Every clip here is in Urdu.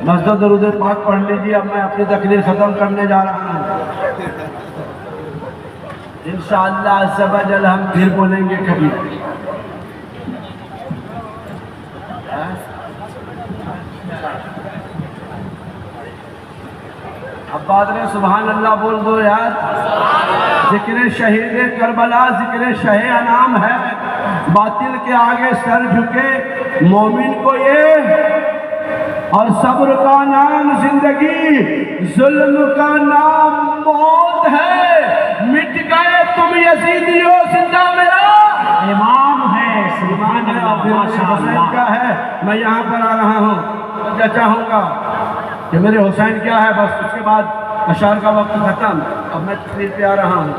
مسجد درود پاک پڑھ لیجیے. اب میں اپنی تقریر ختم کرنے جا رہا ہوں. انشاءاللہ عز و جل ہم پھر بولیں گے کبھی. اب بعد میں سبحان اللہ بول دو یار. ذکر شہید کربلا ذکر شہ انعام ہے. باطل کے آگے سر جھکے مومن کو یہ، اور صبر کا نام زندگی، ظلم کا نام موت ہے. مٹ گئے تم یزیدیو، زندہ میرا امام ہے. سبحان اللہ، ماشاءاللہ کیا ہے. میں یہاں پر آ رہا ہوں، کیا چاہوں گا کہ میرے حسین کیا ہے. بس اس کے بعد اشعار کا وقت ختم. اب میں تقریر پہ آ رہا ہوں.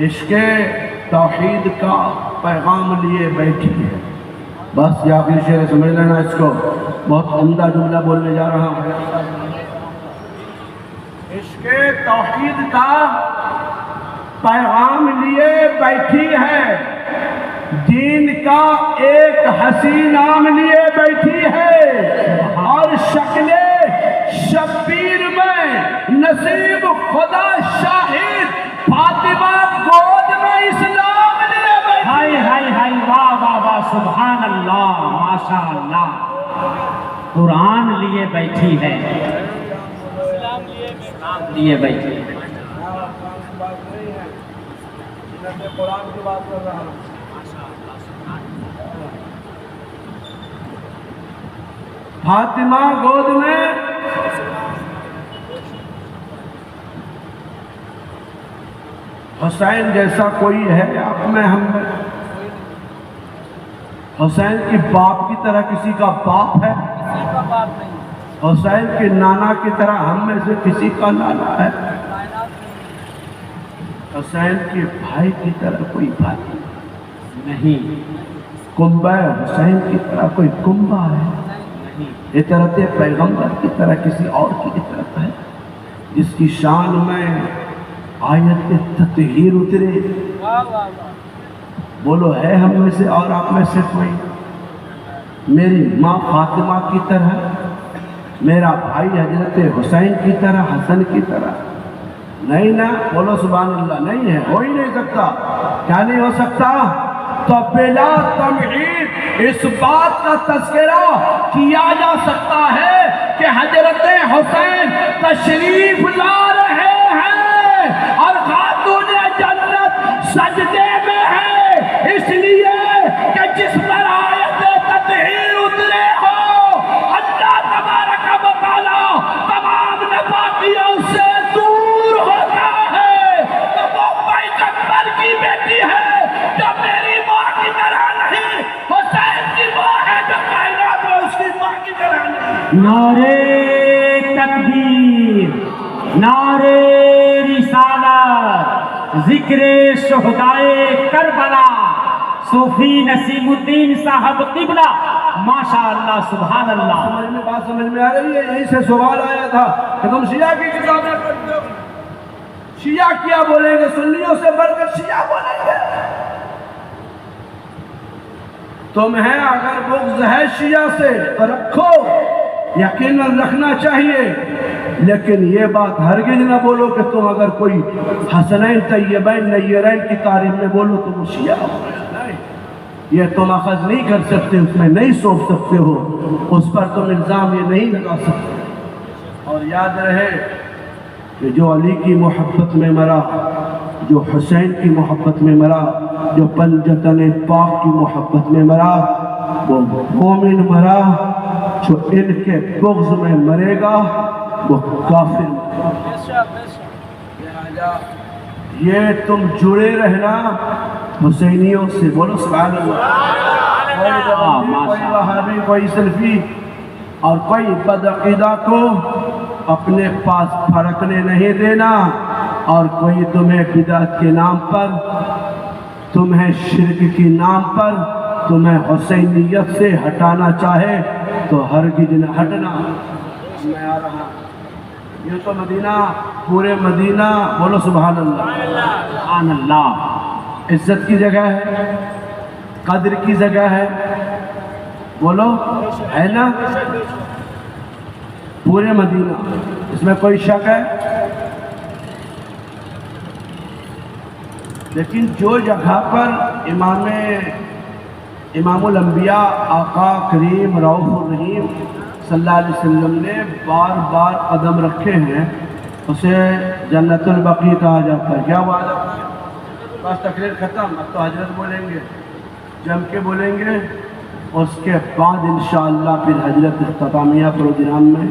عشق توحید کا پیغام لیے بیٹھی ہے. بس یہ آخری شعر سمجھ لینا اس کو. بہت عمدہ جملہ بولنے جا رہا ہوں. عشق توحید کا پیغام لیے بیٹھی ہے. دین کا ایک حسین نام لیے بیٹھی ہے. اور شکل شبیر میں نصیب خدا شاہد فاطمہ گود میں اسلام لیے بیٹھی. ہائے ہائے ہائے، واہ واہ واہ، سبحان اللہ، ماشاءاللہ. قرآن لیے بیٹھی ہے، اسلام لیے بیٹھی ہے. قرآن کی بات کر رہا ہوں. فاطمہ گود میں حسین جیسا کوئی ہے آپ میں ہم میں. حسین کی باپ کی طرح کسی کا باپ ہے؟ حسین کے نانا کی طرح ہم میں سے کسی کا نانا ہے؟ حسین کے بھائی کی طرح کوئی بھائی نہیں. کنبہ حسین کی طرح کوئی کنبہ ہے؟ اطرت پیغمبر کی طرح کسی اور کی اطرت ہے جس کی شان میں آیت تطہیر اترے؟ بولو ہے ہم میں سے اور آپ میں سے کوئی؟ میری ماں فاطمہ کی طرح، میرا بھائی حضرت حسین کی طرح، حسن کی طرح؟ نہیں نا. بولو سبحان اللہ. نہیں ہے، ہو ہی نہیں سکتا. کیا نہیں ہو سکتا؟ تو بلا تمہید اس بات کا تذکرہ کیا جا سکتا ہے کہ حضرت حسین تشریف لا رہے ہیں اور خاتون جنت سجدے میں ہے، اس لیے کہ جس پر آیت تطہیر اترے ہو اللہ تبارک و تعالی تمام ناپاکیوں سے دور ہوتا ہے. تو وہ پیغمبر کی بیٹی ہے جو میری ماں کی طرح نہیں، حسین کی ماں ہے جو کائنات میں اس کی ماں کی طرح نہیں. نعرے تکبیر، نعرے رسالت، ذکر شہدائے کربلا، صوفی نسیم الدین صاحب قبلہ. ماشاءاللہ، سبحان اللہ. بات سمجھ میں آ رہی ہے؟ یہیں سے سوال آیا تھا کہ تم شیعہ کی کتابیں پڑھتے ہو، شیعہ کیا بولیں گے؟ سنیوں سے بڑھ کر شیعہ بولیں گے. تمہیں اگر بغض ہے شیعہ سے تو رکھو، یقیناً رکھنا چاہیے، لیکن یہ بات ہرگز نہ بولو کہ تم اگر کوئی حسنین طیبین نیرین کی تعریف میں بولو تو وہ شیعہ ہو. نہیں، یہ تم اخذ نہیں کر سکتے، اس میں نہیں سونپ سکتے ہو، اس پر تم الزام یہ نہیں لگا سکتے. اور یاد رہے کہ جو علی کی محبت میں مرا، جو حسین کی محبت میں مرا، جو پنجتن پاک کی محبت میں مرا، وہ مومن مرا. جو ان کے بغض میں مرے گا وہ کافر. یہ تم جڑے رہنا حسینیوں سے. بولو سبحان اللہ. کوئی وہابی، کوئی سلفی اور کوئی بدعقیدہ کو اپنے پاس پھڑکنے نہیں دینا، اور کوئی تمہیں بدعت کے نام پر، تمہیں شرک کی نام پر، تمہیں حسینیت سے ہٹانا چاہے تو ہرگز نہ ہٹنا. میں آ رہا یہ تو مدینہ، پورے مدینہ، بولو سبحان اللہ. سبحان اللہ. عزت کی جگہ ہے، قدر کی جگہ ہے، بولو ہے نا؟ پورے مدینہ، اس میں کوئی شک ہے؟ لیکن جو جگہ پر امام الانبیاء آقا کریم رؤوف الرحیم صلی اللہ علیہ وسلم نے بار بار قدم رکھے ہیں، اسے جنت البقیع کہا جاتا ہے۔ کیا بات ہے؟ بس تقریر ختم، اب تو حضرت بولیں گے، جم کے بولیں گے، اس کے بعد انشاءاللہ پھر حضرت اختتامیہ پروگرام میں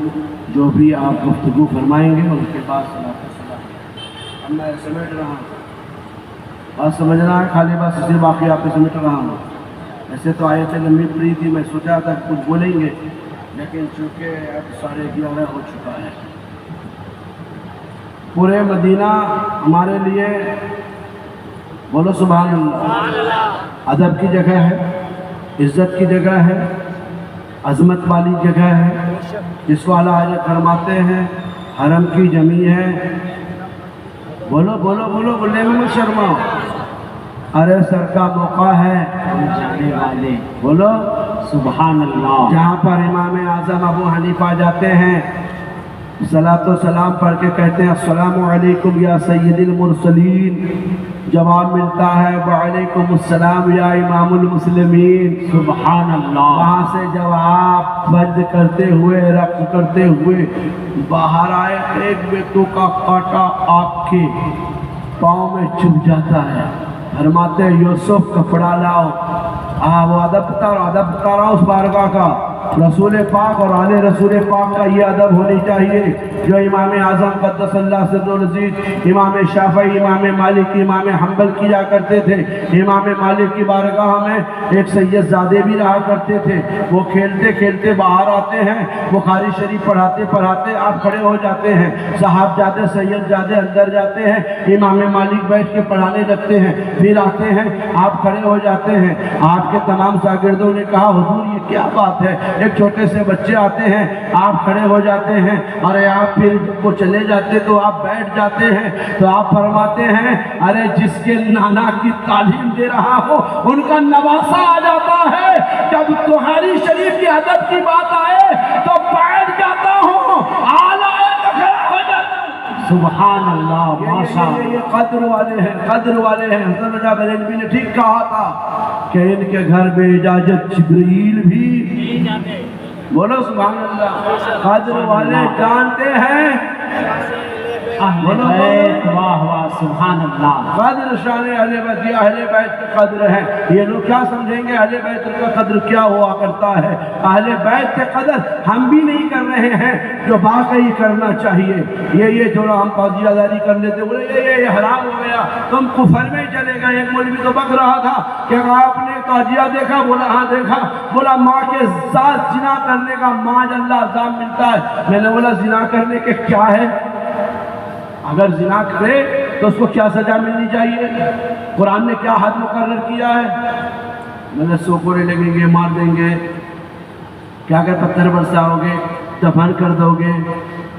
جو بھی آپ گفتگو فرمائیں گے ان کے بعد صلاۃ السلام۔ اب میں سمیٹ رہا ہوں، بات سمجھنا ہے، خالی بات اسی واقعہ پہ سمیٹ رہا ہوں۔ ایسے تو آیتیں لمبی پڑی تھی، میں سوچا تھا کچھ بولیں گے، لیکن چونکہ اب 11:30 ہو چکا ہے۔ پورے مدینہ ہمارے لیے، بولو سبحان اللہ، ادب کی جگہ ہے، عزت کی جگہ ہے، عظمت والی جگہ ہے، جس کو اعلیٰ حضرت فرماتے ہیں حرم کی جمی ہے۔ بولو بولو بولو، بولنے میں مت شرماؤ، ارے سر کا موقع ہے جانے والے، بولو سبحان اللہ۔ جہاں پر امام اعظم ابو حنیفہ جاتے ہیں، صلاۃ و سلام پڑھ کے کہتے ہیں السلام علیکم یا سید المرسلین، جواب ملتا ہے وعلیکم السلام یا امام المسلمین، سبحان اللہ۔ وہاں سے جب آپ بند کرتے ہوئے رقص کرتے ہوئے باہر آئے، ایک بیتو کا کانٹا آپ کے پاؤں میں چبھ جاتا ہے، فرماتے ہیں یوسف کپڑا لاؤ۔ وہ ادب بتا رہا ہوں اس بارگاہ کا، رسول پاک اور آل رسول پاک کا یہ ادب ہونی چاہیے جو امام اعظم قدس اللہ سر العزیز، امام شافعی، امام مالک، امام حنبل کیا کرتے تھے۔ امام مالک کی بارگاہ میں ایک سید زادے بھی رہا کرتے تھے، وہ کھیلتے کھیلتے باہر آتے ہیں، بخاری شریف پڑھاتے پڑھاتے آپ کھڑے ہو جاتے ہیں، صاحب زادے سید زادے اندر جاتے ہیں، امام مالک بیٹھ کے پڑھانے لگتے ہیں، پھر آتے ہیں آپ کھڑے ہو جاتے ہیں۔ آپ کے تمام شاگردوں نے کہا حضور یہ کیا بات ہے، ایک چھوٹے سے بچے آتے ہیں آپ کھڑے ہو جاتے ہیں، ارے آپ پھر کو چلے جاتے تو آپ بیٹھ جاتے ہیں، تو آپ فرماتے ہیں ارے جس کے نانا کی تعلیم دے رہا ہو ان کا نواسا آ جاتا ہے، جب بخاری شریف کی ادب کی بات آئے تو بیٹھ جاتا ہوں، آلہ کھڑا ہو جاتا ہوں۔ سبحان اللہ، ماشاء اللہ۔ یہ قدر والے ہیں، قدر والے ہیں۔ حسن رضا بریلوی نے ٹھیک کہا تھا کہ ان کے گھر بے اجازت جبریل بھی بولو سبحان اللہ، قدر والے جانتے ہیں، اہل بیت، واہ واہ سبحان اللہ۔ قدر شان اہل بیت، یہ اہل بیت کی قدر ہے۔ یہ لوگ کیا سمجھیں گے اہل بیت کا قدر کیا ہوا کرتا ہے؟ اہل بیت کے قدر ہم بھی نہیں کر رہے ہیں جو واقعی کرنا چاہیے۔ یہ تھوڑا ہم تعزیہ داری کر لیتے، بولے یہ حرام ہو گیا، تم کفر میں چلے گئے۔ ایک مولوی تو بک رہا تھا کہ آپ نے تعزیہ دیکھا؟ بولا ہاں دیکھا۔ بولا ماں کے ساتھ زنا کرنے کا ماذ اللہ عذاب ملتا ہے۔ میں نے بولا زنا کرنے کے کیا ہے؟ اگر زنا کرے تو اس کو کیا سزا ملنی چاہیے؟ قرآن نے کیا حد مقرر کیا ہے؟ میں نے سوکورے لگیں گے، مار دیں گے، کیا کہ پتھر برساؤ گے، دفن کر دو گے۔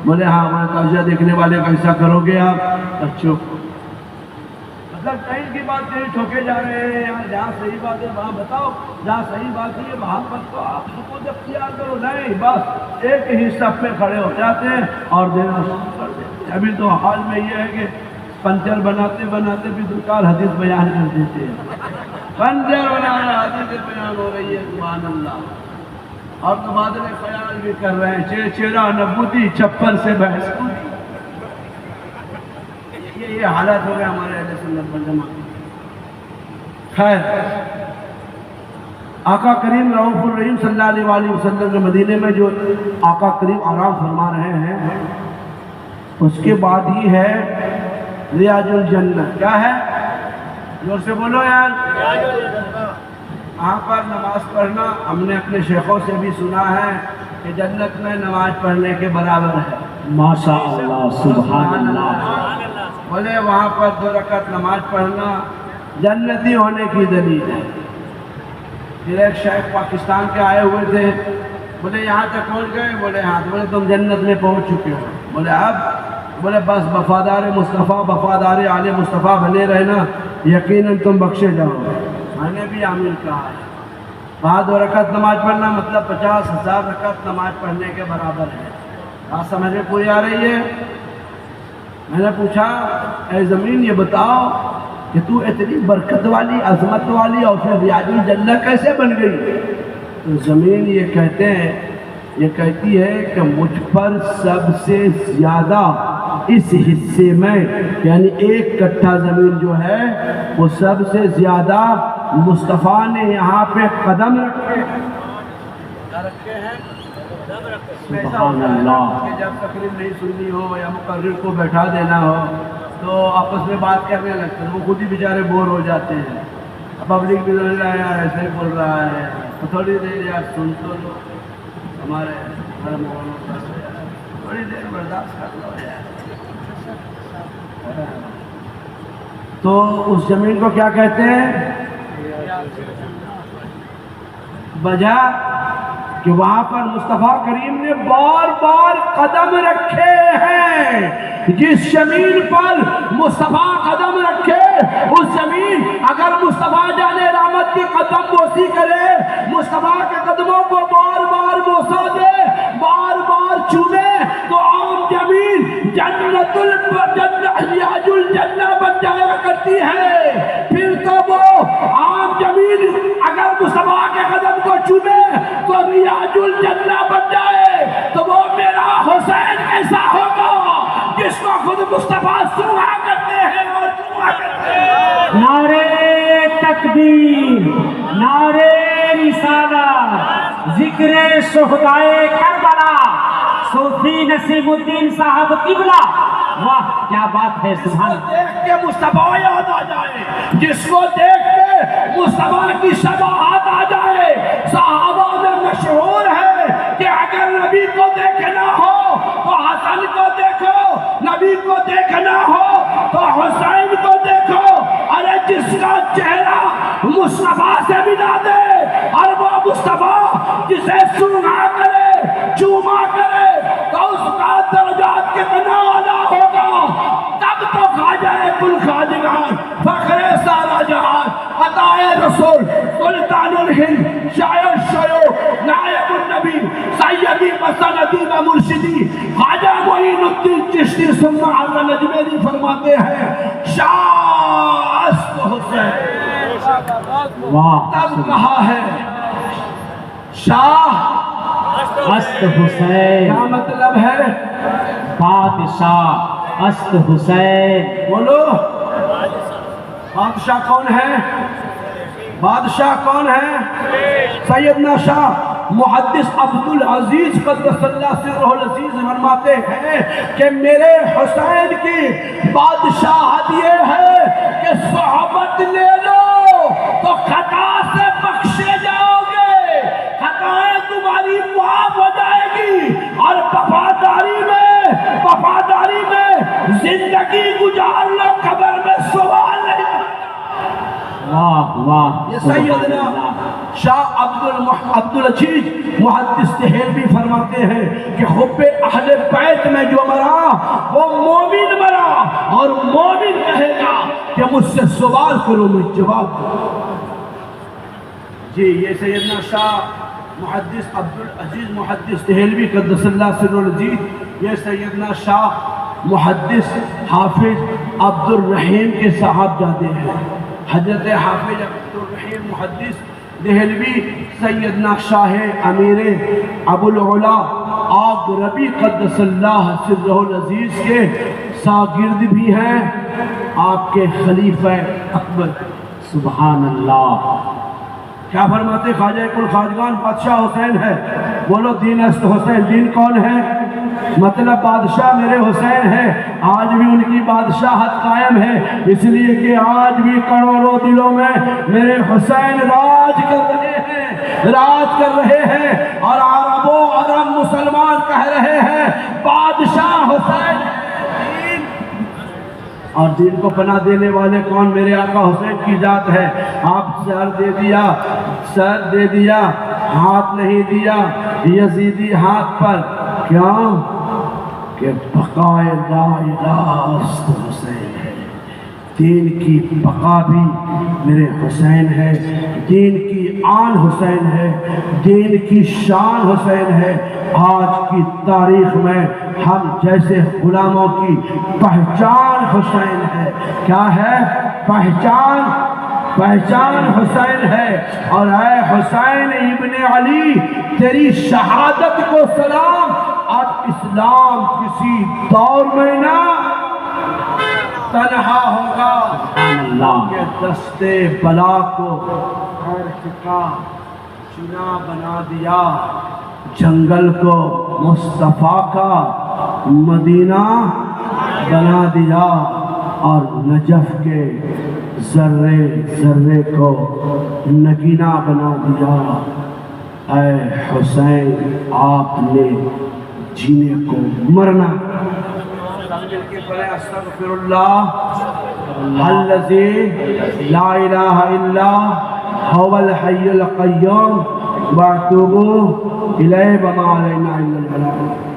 بولے ہاں ہمارے تعزیہ دیکھنے والے کا ایسا کرو گے آپ؟ اچھا مطلب کہیں کی بات کہیں ٹھوکے جا رہے ہیں، یار جہاں صحیح بات ہے وہاں بتاؤ، جہاں صحیح بات ہے وہاں پر تو آپ خود اختیار کرو۔ نہیں، بس ایک ہی صف میں کھڑے ہو جاتے ہیں اور دینا شروع کر دیتے ہیں۔ ابھی تو حال میں یہ ہے کہ پنچر بناتے بناتے بھی دوکار حدیث بیان کر دیتے ہیں، پنچر بنا رہا حدیث بیان ہو رہی ہے، سبحان اللہ۔ اور تبادلے خیال بھی کر رہے ہیں، چیرا نبوتی چپل سے بحث کو۔ یہ حالت ہو گیا ہمارے اہل سنت والجماعت۔ خیر، آقا کریم رؤوف الرحیم صلی اللہ علیہ وسلم کے مدینے میں جو آقا کریم آرام فرما رہے ہیں، اس کے بعد ہی ہے ریاض الجنہ۔ کیا ہے؟ زور سے بولو یار۔ وہاں پر نماز پڑھنا ہم نے اپنے شیخوں سے بھی سنا ہے کہ جنت میں نماز پڑھنے کے برابر ہے۔ ماشاء اللہ، سبحان اللہ۔ بولے وہاں پر 2 رکعت نماز پڑھنا جنتی ہونے کی دلیل ہے۔ پھر ایک شیخ پاکستان کے آئے ہوئے تھے، بولے یہاں تک پہنچ گئے؟ بولے ہاں۔ بولے تم جنت میں پہنچ چکے ہو؟ بولے اب؟ بولے بس وفادار مصطفیٰ، وفادار آل مصطفیٰ بنے رہنا، یقیناً تم بخشے جاؤ۔ میں نے بھی آمین کہا ہے۔ 2 رکعت نماز پڑھنا مطلب 50,000 رکعت نماز پڑھنے کے برابر ہے۔ بات سمجھ میں پوری آ رہی ہے؟ میں نے پوچھا اے زمین یہ بتاؤ کہ تو اتنی برکت والی عظمت والی اور پھر ریاض الجنہ کیسے بن گئی؟ تو زمین یہ کہتی ہے کہ مجھ پر سب سے زیادہ اس حصے میں یعنی 1 کٹھا زمین جو ہے وہ سب سے زیادہ مصطفیٰ نے یہاں پہ قدم رکھے ہیں۔ سبحان اللہ۔ جب تقریر نہیں سننی ہو یا مقرر کو بیٹھا دینا ہو تو آپس میں بات کرنے لگتے ہیں، وہ خود ہی بیچارے بور ہو جاتے ہیں۔ پبلک بھی سمجھ رہا ہے یار ایسے ہی بول رہا ہے، تو تھوڑی دیر یار سن تو لو، ہمارے تھوڑی دیر برداشت کر لو یار۔ تو اس زمین کو کیا کہتے ہیں؟ وجہ کہ وہاں پر مصطفیٰ کریم نے بار بار قدم رکھے ہیں۔ جس زمین پر مصطفیٰ قدم رکھے اس زمین اگر مصطفیٰ جانے رحمت کی قدم بوسی کرے، مصطفیٰ کے قدموں کو بار بار بوسا دے، بار بار چومے، تو عام زمین جنت ریاض الجنہ بن جایا کرتی ہے۔ پھر تو وہ عام زمین اگر مصطفیٰ کے قدم کو چومے تو ریاض الجنہ بن جائے، تو وہ میرا حسین ایسا ہوگا جس کو خود مصطفیٰ سنا کرتے ہیں اور دعا کرتے ہیں۔ نعرے تکبیر، نعرے رسالت، ذکر شہدائے کربلا، صوفی نسیم الدین صاحب قبلہ۔ واہ کیا بات ہے، سبحان اللہ۔ دیکھ کے مصطفیٰ یاد آ جائے، جس کو دیکھ کے مصطفیٰ کی شباہت آ جائے۔ صحابہ میں مشہور ہے کہ اگر نبی کو دیکھنا ہو تو حسن کو دیکھو، نبی کو دیکھنا ہو تو حسین کو دیکھو۔ ارے جس کا چہرہ مصطفیٰ سے ملا دے اور وہ مصطفیٰ جسے سنا کرے، چوما کرے، تو اس کا درجات کتنا اعلیٰ ہوگا۔ تب تو خواجہ کل خواجگان، فخر سارا جہان، عطائے رسول، سلطان الہند، شاعر شیوخ، نائب النبی، سیدی مسندی و مرشدی خواجہ معین الدین چشتی ثم حضرت نجمیری فرماتے ہیں شاہ است حسین۔ واہ تب کہا ہے شاہ است حسین، کیا مطلب ہے؟ بادشاہ است حسین۔ بولو بادشاہ کون ہے؟ بادشاہ کون ہے؟ سیدنا شاہ محدث عبدالعزیز قدس اللہ سرہ العزیز فرماتے ہیں کہ میرے حسین کی بادشاہت یہ ہے کہ صحبت لے لو تو خطا سے بخشے جاؤ گے، خطائیں تمہاری معاف ہو جائے گی، اور وفاداری میں زندگی گزار لو، قبر میں سوال نہیں۔ واہ واہ، یہ سیدنا شاہ عبدالعزیز محدث دہلوی فرماتے ہیں کہ حب اہل بیت میں جو مرا وہ مومن مرا، اور مومن کہے گا کہ مجھ سے سوال کرو میں جواب دوں۔ جی یہ سیدنا شاہ محدث عبدالعزیز محدث دہلوی قدس اللہ سرہ العزیز، یہ سیدنا شاہ محدث حافظ عبدالرحیم کے صاحبزادے ہیں۔ حضرت حافظ عبدالرحیم محدث دہلوی سیدنا شاہ امیر ابوالعلا آگ ربی قدس اللہ سرہ العزیز کے شاگرد بھی ہیں، آپ کے خلیفہ اکبر۔ سبحان اللہ۔ کیا فرماتے؟ خواجہ کل خواجگان بادشاہ حسین ہے۔ بولو دین است حسین، دین کون ہے؟ مطلب بادشاہ میرے حسین ہے۔ آج بھی ان کی بادشاہت قائم ہے، اس لیے کہ آج بھی کروڑوں دلوں میں میرے حسین راج کر رہے ہیں، اور عرب مسلمان کہہ رہے ہیں بادشاہ حسین۔ اور دین کو پناہ دینے والے کون؟ میرے آقا حسین کی ذات ہے۔ آپ سر دے دیا ہاتھ نہیں دیا، یزیدی ہاتھ پر، کیوں کہ بقائے لا الہ است حسین ہے۔ دین کی بقا بھی میرے حسین ہے، دین کی آن حسین ہے، دین کی شان حسین ہے۔ آج کی تاریخ میں ہم جیسے غلاموں کی پہچان حسین ہے۔ کیا ہے؟ پہچان حسین ہے۔ اور اے حسین ابن علی، تیری شہادت کو سلام۔ اب اسلام کسی دور میں نہ تنہا ہوگا۔ کہ دستے بلا کو خیر کا چنا بنا دیا، جنگل کو مصطفیٰ کا مدینہ بنا دیا، اور نجف کے ذرے ذرے کو نگینہ بنا دیا۔ اے حسین، آپ نے جینے کو مرنا۔ استغفر اللہ الذی لا الہ الا هو الحی القیوم واتوبوا الیہ وما علینا الا البلاغ۔